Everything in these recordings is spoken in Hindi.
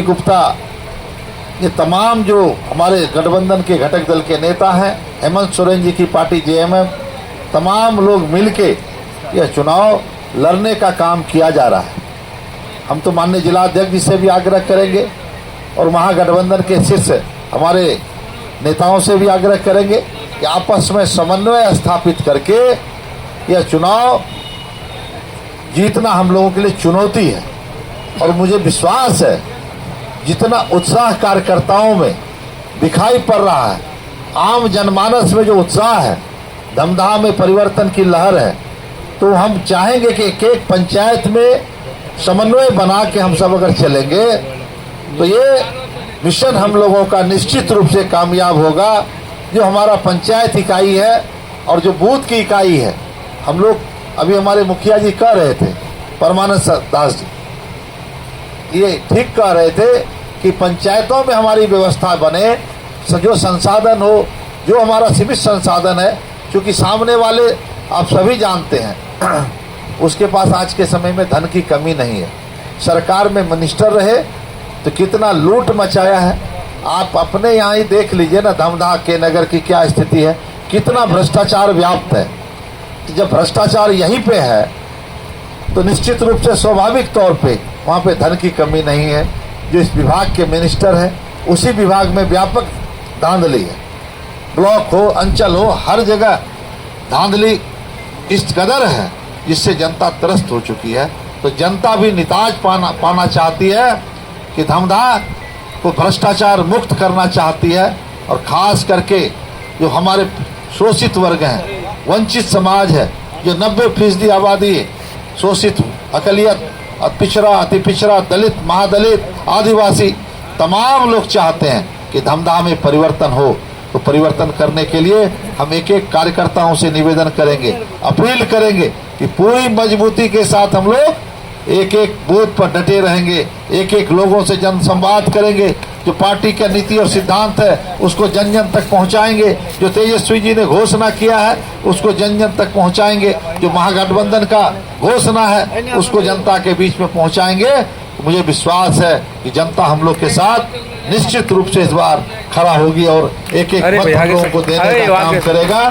गुप्ता, ये तमाम जो हमारे गठबंधन के घटक दल के नेता हैं, हेमंत सोरेन जी की पार्टी जेएमएम, तमाम लोग मिलके यह चुनाव लड़ने का काम किया जा रहा है। हम तो माननीय जिला अध्यक्ष जी से भी आग्रह करेंगे और महागठबंधन के शीर्ष हमारे नेताओं से भी आग्रह करेंगे कि आपस में समन्वय स्थापित करके यह चुनाव जीतना हम लोगों के लिए चुनौती है। और मुझे विश्वास है जितना उत्साह कार्यकर्ताओं में दिखाई पड़ रहा है, आम जनमानस में जो उत्साह है, धमधा में परिवर्तन की लहर है, तो हम चाहेंगे कि एक एक पंचायत में समन्वय बना के हम सब अगर चलेंगे तो ये मिशन हम लोगों का निश्चित रूप से कामयाब होगा। जो हमारा पंचायत इकाई है और जो बूथ की इकाई है, हम लोग अभी हमारे मुखिया जी कह रहे थे, परमानंद दास जी, ये ठीक कह रहे थे कि पंचायतों में हमारी व्यवस्था बने, जो संसाधन हो, जो हमारा सीमित संसाधन है, क्योंकि सामने वाले आप सभी जानते हैं उसके पास आज के समय में धन की कमी नहीं है। सरकार में मिनिस्टर रहे तो कितना लूट मचाया है, आप अपने यहाँ ही देख लीजिए ना, धमधा के नगर की क्या स्थिति है, कितना भ्रष्टाचार व्याप्त है। तो जब भ्रष्टाचार यहीं पे है तो निश्चित रूप से स्वाभाविक तौर पे वहाँ पे धन की कमी नहीं है। जो इस विभाग के मिनिस्टर हैं, उसी विभाग में व्यापक धांधली है, ब्लॉक हो, अंचल हो, हर जगह धांधली इस कदर है जिससे जनता त्रस्त हो चुकी है। तो जनता भी निताज पाना चाहती है कि धमधा को भ्रष्टाचार मुक्त करना चाहती है। और खास करके जो हमारे शोषित वर्ग हैं, वंचित समाज है, जो 90% आबादी शोषित, अकलियत, पिछड़ा, अति पिछड़ा, दलित, महादलित, आदिवासी, तमाम लोग चाहते हैं कि धमधा में परिवर्तन हो। तो परिवर्तन करने के लिए हम एक एक कार्यकर्ताओं से निवेदन करेंगे, अपील करेंगे कि पूरी मजबूती के साथ हम लोग एक एक बूथ पर डटे रहेंगे, एक एक लोगों से जन संवाद करेंगे, जो पार्टी का नीति और सिद्धांत है उसको जन जन तक पहुंचाएंगे, जो तेजस्वी जी ने घोषणा किया है उसको जन जन तक पहुंचाएंगे, जो महागठबंधन का घोषणा है उसको जनता के बीच में पहुंचाएंगे। मुझे विश्वास है कि जनता हम लोग के साथ निश्चित रूप से इस बार खड़ा होगी और एक एक मत हम लोगों को देने का काम करेगा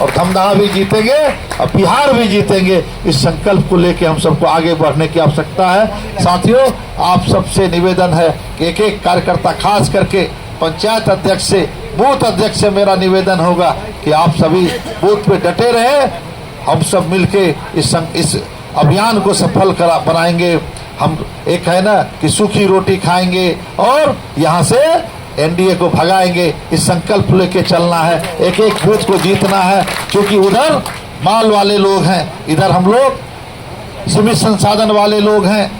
और धमधा भी जीतेंगे और बिहार भी जीतेंगे। इस संकल्प को लेकर हम सबको आगे बढ़ने की आवश्यकता है। साथियों, आप सबसे निवेदन है कि एक एक कार्यकर्ता, खास करके पंचायत अध्यक्ष से, बूथ अध्यक्ष से मेरा निवेदन होगा कि आप सभी बूथ पे डटे रहे। हम सब मिलके इस अभियान को सफल बनाएंगे। हम एक है ना कि सूखी रोटी खाएंगे और यहाँ से एनडीए को भगाएंगे। इस संकल्प लेके चलना है, एक एक बूथ को जीतना है, क्योंकि उधर माल वाले लोग हैं, इधर हम लोग सीमित संसाधन वाले लोग हैं।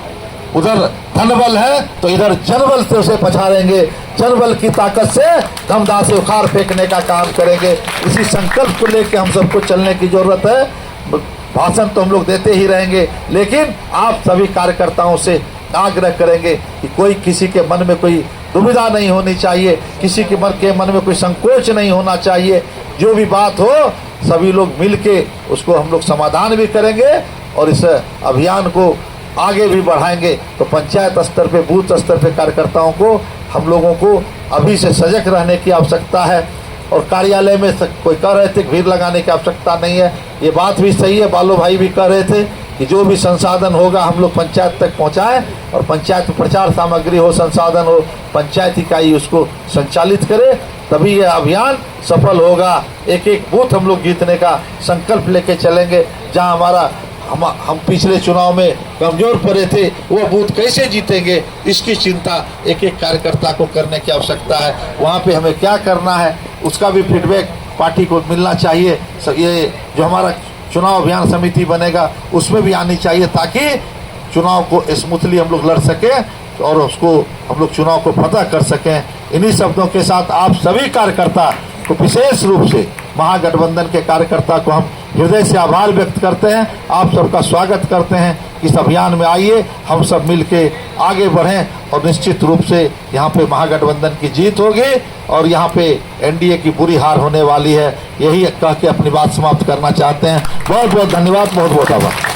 उधर धनबल है तो इधर जनबल से उसे पछाड़ेंगे, जनबल की ताकत से धमधा से उखाड़ फेंकने का काम करेंगे। इसी संकल्प को लेके हम सबको चलने की जरूरत है। भाषण तो हम लोग देते ही रहेंगे, लेकिन आप सभी कार्यकर्ताओं से आग्रह करेंगे कि कोई किसी के मन में कोई दुविधा नहीं होनी चाहिए, किसी के मन में कोई संकोच नहीं होना चाहिए। जो भी बात हो सभी लोग मिलके उसको हम लोग समाधान भी करेंगे और इस अभियान को आगे भी बढ़ाएंगे। तो पंचायत स्तर पे, बूथ स्तर पे कार्यकर्ताओं को, हम लोगों को अभी से सजग रहने की आवश्यकता है। और कार्यालय में कोई कह रहे थे भीड़ लगाने की आवश्यकता नहीं है, ये बात भी सही है। बालो भाई भी कह रहे थे कि जो भी संसाधन होगा हम लोग पंचायत तक पहुंचाएं और पंचायत में प्रचार सामग्री हो, संसाधन हो, पंचायत इकाई उसको संचालित करे, तभी यह अभियान सफल होगा। एक एक बूथ हम लोग जीतने का संकल्प लेके चलेंगे। जहां हमारा हम पिछले चुनाव में कमजोर पड़े थे, वो बूथ कैसे जीतेंगे, इसकी चिंता एक एक कार्यकर्ता को करने की आवश्यकता है। वहाँ पे हमें क्या करना है उसका भी फीडबैक पार्टी को मिलना चाहिए। ये जो हमारा चुनाव अभियान समिति बनेगा उसमें भी आनी चाहिए, ताकि चुनाव को स्मूथली हम लोग लड़ सकें और उसको हम लोग चुनाव को फतह कर सकें। इन्हीं शब्दों के साथ आप सभी कार्यकर्ता को, विशेष रूप से महागठबंधन के कार्यकर्ता को हम हृदय से आभार व्यक्त करते हैं। आप सबका स्वागत करते हैं। इस अभियान में आइए, हम सब मिलके आगे बढ़ें और निश्चित रूप से यहाँ पे महागठबंधन की जीत होगी और यहाँ पे एनडीए की बुरी हार होने वाली है। यही कह के अपनी बात समाप्त करना चाहते हैं। बहुत बहुत धन्यवाद, बहुत बहुत आभार।